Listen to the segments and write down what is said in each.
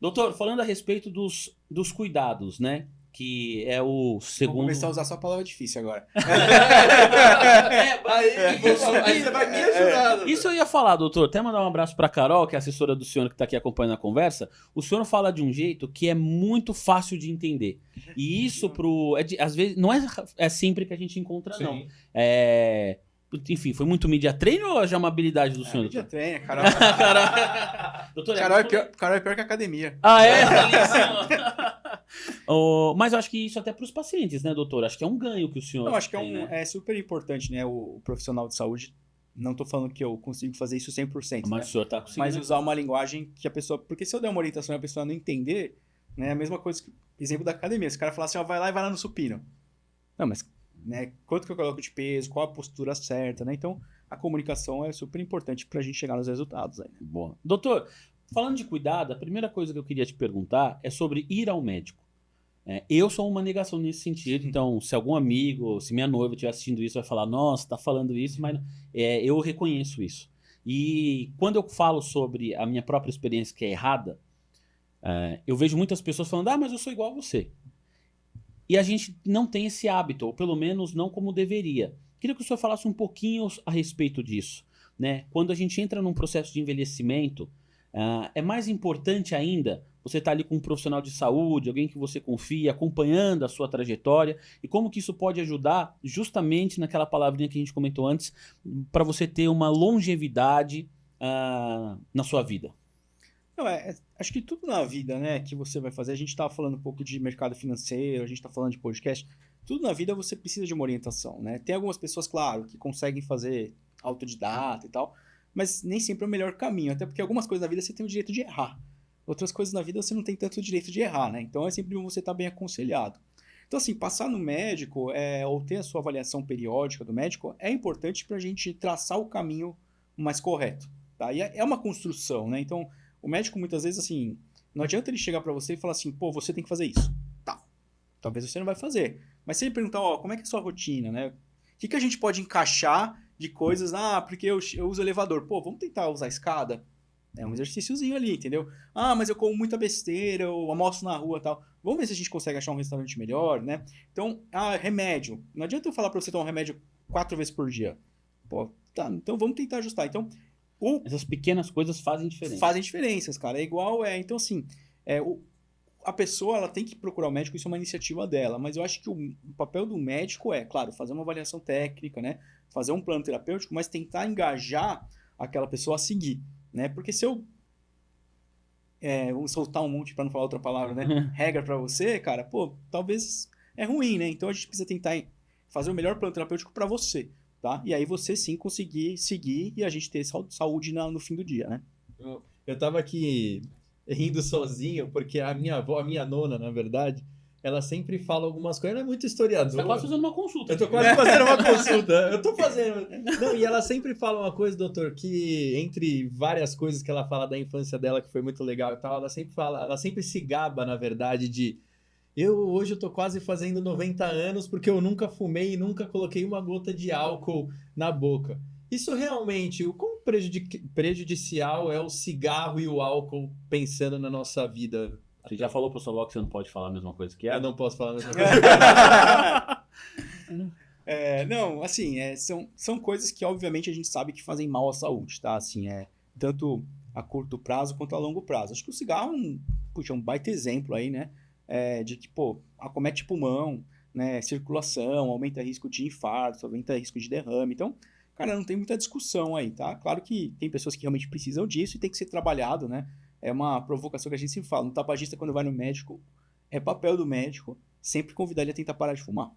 Doutor, falando a respeito dos cuidados, né? Que é o Vou segundo. começar a usar só a palavra difícil agora. Aí você vai me ajudar. Isso eu ia falar, doutor. Até mandar um abraço para Carol, que é assessora do senhor que está aqui acompanhando a conversa. O senhor fala de um jeito que é muito fácil de entender. E isso às vezes não é sempre que a gente encontra, não. Enfim, foi muito media treino ou já é uma habilidade do senhor? Media Doutor? treina, Carol. Doutor, Carol é pior que a academia. Ah, é? Mas eu acho que isso até para os pacientes, né, doutor? Acho que é um ganho que o senhor Eu acho que tem, né? é super importante, né? O profissional de saúde. Não tô falando que eu consigo fazer isso 100%, Mas né? o senhor tá conseguindo. Mas usar uma linguagem que a pessoa... Porque se eu der uma orientação e a pessoa não entender, né? É a mesma coisa que... Exemplo da academia. Se o cara falar assim, ó, vai lá no supino. Não, mas... Né, quanto que eu coloco de peso, qual a postura certa, né? Então, a comunicação é super importante pra gente chegar nos resultados aí, né? Boa. Doutor, falando de cuidado, a primeira coisa que eu queria te perguntar é sobre ir ao médico. Eu sou uma negação nesse sentido, então se algum amigo, se minha noiva estiver assistindo isso, vai falar, nossa, tá falando isso, mas eu reconheço isso. E quando eu falo sobre a minha própria experiência que é errada, eu vejo muitas pessoas falando, mas eu sou igual a você. E a gente não tem esse hábito, ou pelo menos não como deveria. Queria que o senhor falasse um pouquinho a respeito disso, né? Quando a gente entra num processo de envelhecimento, é mais importante ainda você estar ali com um profissional de saúde, alguém que você confia, acompanhando a sua trajetória, e como que isso pode ajudar justamente naquela palavrinha que a gente comentou antes, para você ter uma longevidade na sua vida. Não, acho que tudo na vida, né, que você vai fazer, a gente estava falando um pouco de mercado financeiro, a gente está falando de podcast, tudo na vida você precisa de uma orientação, né? Tem algumas pessoas, claro, que conseguem fazer autodidata e tal, mas nem sempre é o melhor caminho, até porque algumas coisas na vida você tem o direito de errar, outras coisas na vida você não tem tanto o direito de errar, né? Então é sempre bom você estar bem aconselhado. Então, assim, passar no médico ou ter a sua avaliação periódica do médico é importante para a gente traçar o caminho mais correto, tá? E é uma construção, né? Então, o médico, muitas vezes, assim, não adianta ele chegar pra você e falar assim, pô, você tem que fazer isso. Tá. Talvez você não vai fazer. Mas se ele perguntar, ó, como é que é a sua rotina, né? O que a gente pode encaixar de coisas? Porque eu uso elevador. Pô, vamos tentar usar a escada? É um exercíciozinho ali, entendeu? Mas eu como muita besteira, eu almoço na rua e tal. Vamos ver se a gente consegue achar um restaurante melhor, né? Então, remédio. Não adianta eu falar pra você tomar um remédio 4 vezes por dia. Pô, tá, então vamos tentar ajustar. Então, essas pequenas coisas fazem diferença. Fazem diferenças, cara. É igual, então assim, a pessoa ela tem que procurar o médico, isso é uma iniciativa dela, mas eu acho que o papel do médico claro, fazer uma avaliação técnica, né? Fazer um plano terapêutico, mas tentar engajar aquela pessoa a seguir, né? Porque se eu vou soltar um monte para não falar outra palavra, né? Regra para você, cara, pô, talvez é ruim, né? Então a gente precisa tentar fazer o melhor plano terapêutico para você. Tá? E aí você sim conseguir seguir e a gente ter saúde no fim do dia, né? Eu tava aqui rindo sozinho, porque a minha avó, a minha nona, na verdade, ela sempre fala algumas coisas, ela é muito historiadora. Você tá quase fazendo uma consulta. Eu tô quase fazendo uma consulta. Eu tô fazendo. Não, e ela sempre fala uma coisa, doutor, que entre várias coisas que ela fala da infância dela, que foi muito legal e tal, ela sempre se gaba, na verdade, hoje eu tô quase fazendo 90 anos porque eu nunca fumei e nunca coloquei uma gota de álcool na boca. Isso realmente, o quão prejudicial é o cigarro e o álcool pensando na nossa vida? Você já falou pro seu avó que você não pode falar a mesma coisa que ela? Eu não posso falar a mesma coisa. Não, assim, são coisas que obviamente a gente sabe que fazem mal à saúde, tá? Assim, tanto a curto prazo quanto a longo prazo. Acho que o cigarro é um baita exemplo aí, né? De que, pô, acomete pulmão, né, circulação, aumenta risco de infarto, aumenta risco de derrame. Então, cara, não tem muita discussão aí, tá? Claro que tem pessoas que realmente precisam disso e tem que ser trabalhado, né? É uma provocação que a gente sempre fala. No tabagista, quando vai no médico, é papel do médico sempre convidar ele a tentar parar de fumar.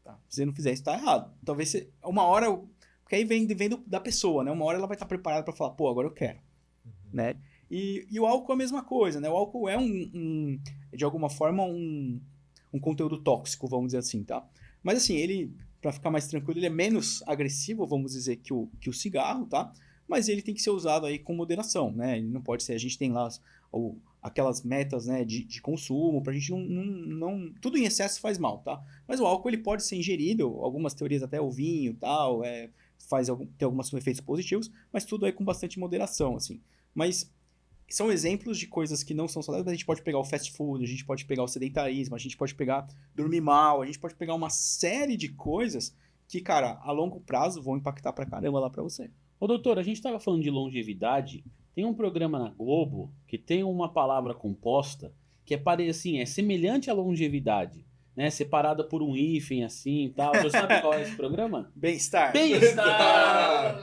Tá? Se você não fizer isso, tá errado. Talvez uma hora... Porque aí vem da pessoa, né? Uma hora ela vai estar preparada para falar, pô, agora eu quero, né? E o álcool é a mesma coisa, né? O álcool é de alguma forma, um conteúdo tóxico, vamos dizer assim, tá? Mas assim, ele, para ficar mais tranquilo, ele é menos agressivo, vamos dizer, que o cigarro, tá? Mas ele tem que ser usado aí com moderação, né? Ele não pode ser, a gente tem lá aquelas metas, né, de consumo, pra gente não... Tudo em excesso faz mal, tá? Mas o álcool, ele pode ser ingerido, algumas teorias até o vinho e tal, tem alguns efeitos positivos, mas tudo aí com bastante moderação, assim. Mas são exemplos de coisas que não são saudáveis, mas a gente pode pegar o fast food, a gente pode pegar o sedentarismo, a gente pode pegar dormir mal, a gente pode pegar uma série de coisas que, cara, a longo prazo vão impactar pra caramba lá pra você. Ô, doutor, a gente estava falando de longevidade. Tem um programa na Globo que tem uma palavra composta que assim, é semelhante à longevidade, né? Separada por um hífen, assim e tal. Você sabe qual é esse programa? Bem-estar. Bem-estar!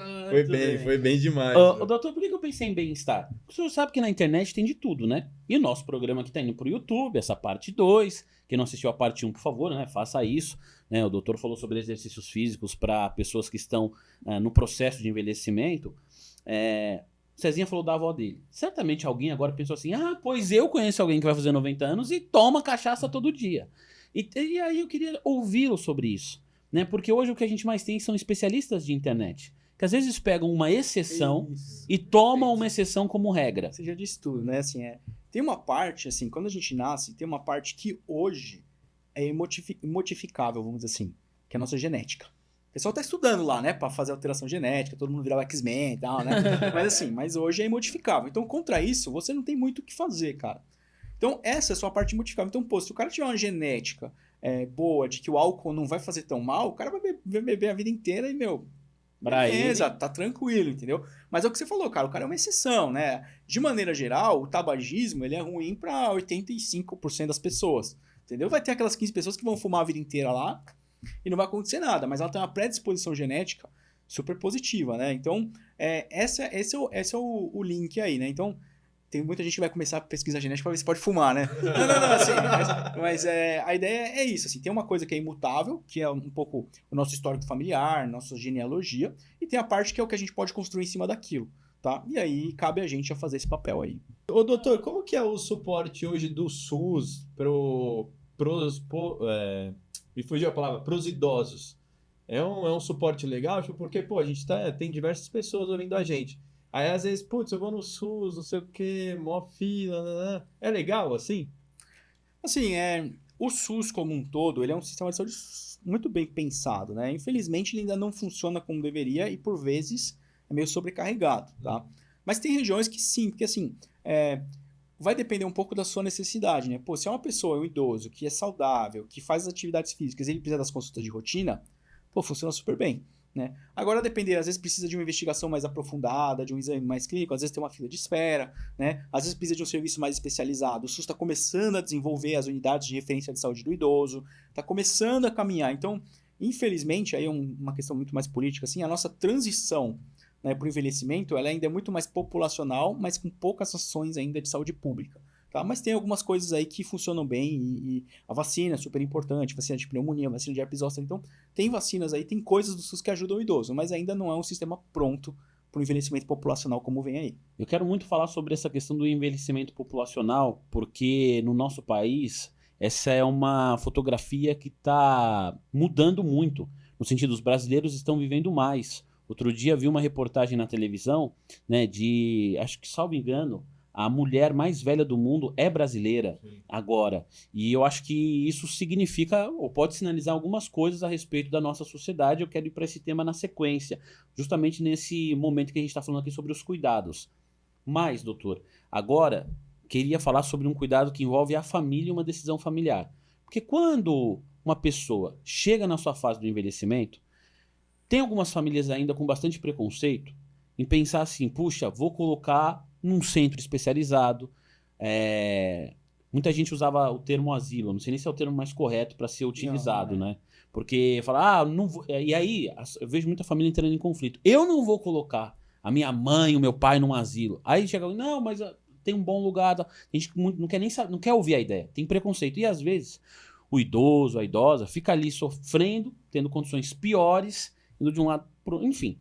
Foi bem demais. Ô, doutor, por que eu pensei em bem-estar? O senhor sabe que na internet tem de tudo, né? E o nosso programa que tá indo pro YouTube, essa parte 2. Quem não assistiu a parte 1, por favor, né? Faça isso. Né? O doutor falou sobre exercícios físicos para pessoas que estão no processo de envelhecimento. Cezinha falou da avó dele. Certamente alguém agora pensou assim, pois eu conheço alguém que vai fazer 90 anos e toma cachaça todo dia. E aí eu queria ouvi-lo sobre isso, né? Porque hoje o que a gente mais tem são especialistas de internet, que às vezes pegam uma exceção e tomam uma exceção como regra. Você já disse tudo, né? Assim, tem uma parte, assim, quando a gente nasce, tem uma parte que hoje é imodificável, vamos dizer assim, que é a nossa genética. O pessoal tá estudando lá, né, pra fazer alteração genética, todo mundo virar o X-Men e tal, né? mas hoje é imodificável. Então, contra isso, você não tem muito o que fazer, cara. Então, essa é a sua parte imodificável. Então, pô, se o cara tiver uma genética boa, de que o álcool não vai fazer tão mal, o cara vai beber a vida inteira e, beleza, tá tranquilo, entendeu? Mas é o que você falou, cara, o cara é uma exceção, né? De maneira geral, o tabagismo, ele é ruim pra 85% das pessoas, entendeu? Vai ter aquelas 15 pessoas que vão fumar a vida inteira lá e não vai acontecer nada, mas ela tem uma predisposição genética super positiva, né? Então, esse é o link aí, né? Então, tem muita gente que vai começar a pesquisar genética pra ver se pode fumar, né? Não, assim, mas a ideia é isso, assim, tem uma coisa que é imutável, que é um pouco o nosso histórico familiar, nossa genealogia, e tem a parte que é o que a gente pode construir em cima daquilo, tá? E aí, cabe a gente a fazer esse papel aí. Ô, doutor, como que é o suporte hoje do SUS me fugiu a palavra, pros idosos? É um suporte legal? Porque, pô, a gente tem diversas pessoas ouvindo a gente. Aí, às vezes, putz, eu vou no SUS, não sei o quê, mó fila, é legal, assim? Assim, o SUS como um todo, ele é um sistema de saúde muito bem pensado, né? Infelizmente, ele ainda não funciona como deveria e, por vezes, é meio sobrecarregado, tá? Mas tem regiões que sim, porque assim, vai depender um pouco da sua necessidade, né? Pô, se é uma pessoa, um idoso, que é saudável, que faz atividades físicas, ele precisa das consultas de rotina, pô, funciona super bem. Né? Agora, depender, às vezes precisa de uma investigação mais aprofundada, de um exame mais clínico, às vezes tem uma fila de espera, né? Às vezes precisa de um serviço mais especializado. O SUS está começando a desenvolver as unidades de referência de saúde do idoso, está começando a caminhar. Então, infelizmente, aí é uma questão muito mais política, assim, a nossa transição, né, para o envelhecimento, ela ainda é muito mais populacional, mas com poucas ações ainda de saúde pública. Tá? Mas tem algumas coisas aí que funcionam bem e a vacina é super importante, vacina de pneumonia, vacina de herpes zoster. Então, tem vacinas aí, tem coisas do SUS que ajudam o idoso, mas ainda não é um sistema pronto para o envelhecimento populacional como vem aí. Eu quero muito falar sobre essa questão do envelhecimento populacional, porque no nosso país, essa é uma fotografia que está mudando muito, no sentido, os brasileiros estão vivendo mais. Outro dia vi uma reportagem na televisão, né, acho que, salvo engano, a mulher mais velha do mundo é brasileira. Sim. Agora. E eu acho que isso significa, ou pode sinalizar algumas coisas a respeito da nossa sociedade. Eu quero ir para esse tema na sequência, justamente nesse momento que a gente está falando aqui sobre os cuidados. Mas, doutor, agora queria falar sobre um cuidado que envolve a família e uma decisão familiar. Porque quando uma pessoa chega na sua fase do envelhecimento, tem algumas famílias ainda com bastante preconceito em pensar assim, puxa, vou colocar num centro especializado. Muita gente usava o termo asilo, não sei nem se é o termo mais correto para ser utilizado, né? Porque fala, não vou... E aí, eu vejo muita família entrando em conflito. Eu não vou colocar a minha mãe, o meu pai num asilo. Aí chega, não, mas tem um bom lugar. A gente não quer nem saber, não quer ouvir a ideia, tem preconceito. E às vezes, o idoso, a idosa, fica ali sofrendo, tendo condições piores, indo de um lado pro... Enfim,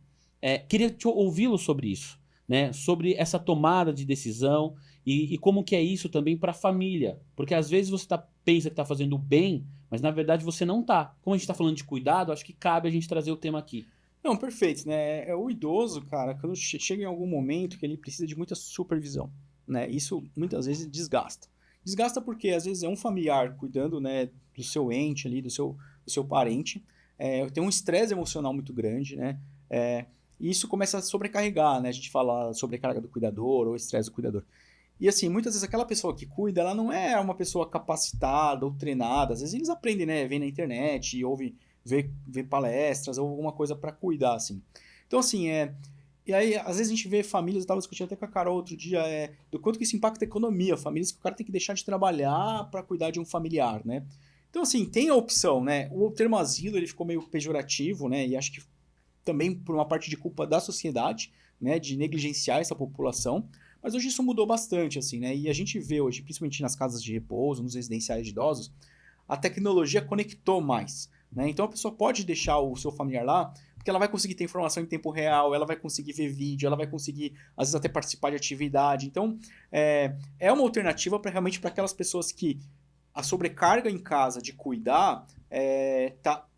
queria ouvi-lo sobre isso. Né, sobre essa tomada de decisão e como que é isso também para a família. Porque às vezes você pensa que está fazendo bem, mas na verdade você não está. Como a gente está falando de cuidado, acho que cabe a gente trazer o tema aqui. Não, perfeito. Né? O idoso, cara, quando chega em algum momento que ele precisa de muita supervisão. Né? Isso muitas vezes desgasta. Desgasta porque às vezes é um familiar cuidando, né, do seu ente ali, do seu parente. Tem um estresse emocional muito grande, né? E isso começa a sobrecarregar, né? A gente fala sobrecarga do cuidador ou estresse do cuidador. E assim, muitas vezes aquela pessoa que cuida, ela não é uma pessoa capacitada ou treinada. Às vezes eles aprendem, né? Vêm na internet, vê palestras ou alguma coisa para cuidar, assim. Então, assim, e aí, às vezes a gente vê famílias, eu estava discutindo até com a Carol outro dia, do quanto que isso impacta a economia. Famílias que o cara tem que deixar de trabalhar para cuidar de um familiar, né? Então, assim, tem a opção, né? O termo asilo, ele ficou meio pejorativo, né? E acho que também por uma parte de culpa da sociedade, né? De negligenciar essa população. Mas hoje isso mudou bastante, assim, né? E a gente vê hoje, principalmente nas casas de repouso, nos residenciais de idosos, a tecnologia conectou mais, né? Então a pessoa pode deixar o seu familiar lá, porque ela vai conseguir ter informação em tempo real, ela vai conseguir ver vídeo, ela vai conseguir, às vezes, até participar de atividade. Então, é uma alternativa para realmente para aquelas pessoas que a sobrecarga em casa de cuidar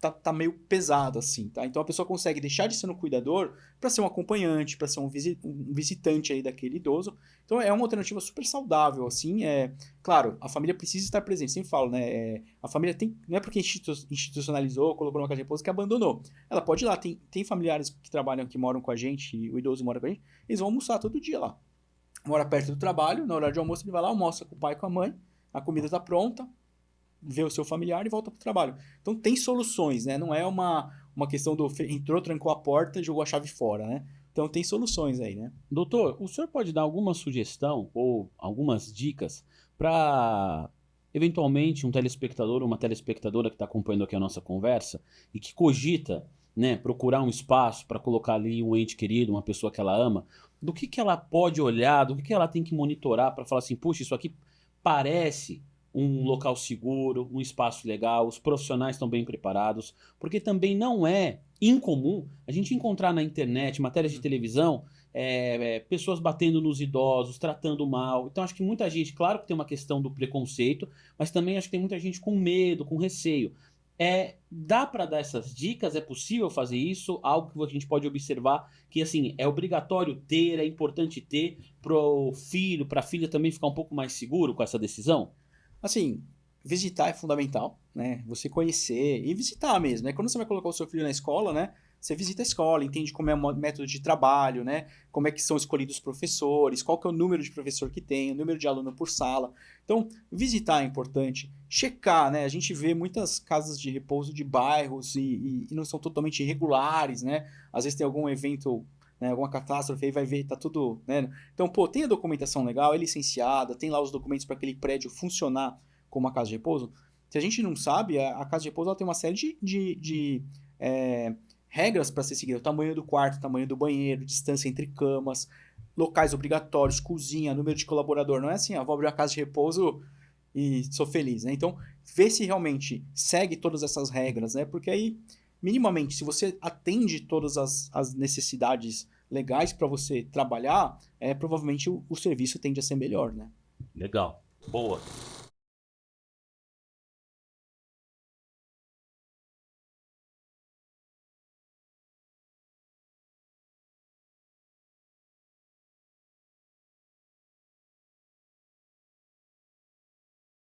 tá meio pesado, assim, tá? Então a pessoa consegue deixar de ser um cuidador para ser um acompanhante, para ser um visitante aí daquele idoso. Então é uma alternativa super saudável, assim. Claro, a família precisa estar presente, sempre falo, né? A família não é porque institucionalizou, colocou numa casa de repouso que abandonou. Ela pode ir lá, tem familiares que trabalham, que moram com a gente, e o idoso mora com a gente, eles vão almoçar todo dia lá. Mora perto do trabalho, na hora de almoço ele vai lá, almoça com o pai e com a mãe, a comida está pronta, vê o seu familiar e volta para o trabalho. Então tem soluções, né? Não é uma questão do entrou, trancou a porta e jogou a chave fora, né? Então tem soluções aí, né? Doutor, o senhor pode dar alguma sugestão ou algumas dicas para, eventualmente, um telespectador ou uma telespectadora que está acompanhando aqui a nossa conversa e que cogita, né, procurar um espaço para colocar ali um ente querido, uma pessoa que ela ama, do que ela pode olhar, do que ela tem que monitorar para falar assim, puxa, isso aqui parece um local seguro, um espaço legal, os profissionais estão bem preparados, porque também não é incomum a gente encontrar na internet, matérias de televisão, pessoas batendo nos idosos, tratando mal. Então acho que muita gente, claro que tem uma questão do preconceito, mas também acho que tem muita gente com medo, com receio. Dá para dar essas dicas? É possível fazer isso? Algo que a gente pode observar que assim é obrigatório ter, é importante ter pro filho, para a filha também ficar um pouco mais seguro com essa decisão? Assim, visitar é fundamental, né? Você conhecer e visitar mesmo, né? Quando você vai colocar o seu filho na escola, né? Você visita a escola, entende como é o método de trabalho, né? Como é que são escolhidos os professores, qual que é o número de professor que tem, o número de aluno por sala. Então, visitar é importante. Checar, né? A gente vê muitas casas de repouso de bairros e não são totalmente irregulares, né? Às vezes tem algum evento, né, alguma catástrofe, aí vai ver, tá tudo, né? Então, pô, tem a documentação legal, é licenciada, tem lá os documentos para aquele prédio funcionar como uma casa de repouso. Se a gente não sabe, a casa de repouso ela tem uma série de regras para ser seguida. O tamanho do quarto, o tamanho do banheiro, distância entre camas, locais obrigatórios, cozinha, número de colaborador. Não é assim, vou abrir uma casa de repouso e sou feliz, né? Então, vê se realmente segue todas essas regras, né? Porque aí, minimamente, se você atende todas as necessidades legais para você trabalhar, provavelmente o serviço tende a ser melhor, né? Legal. Boa.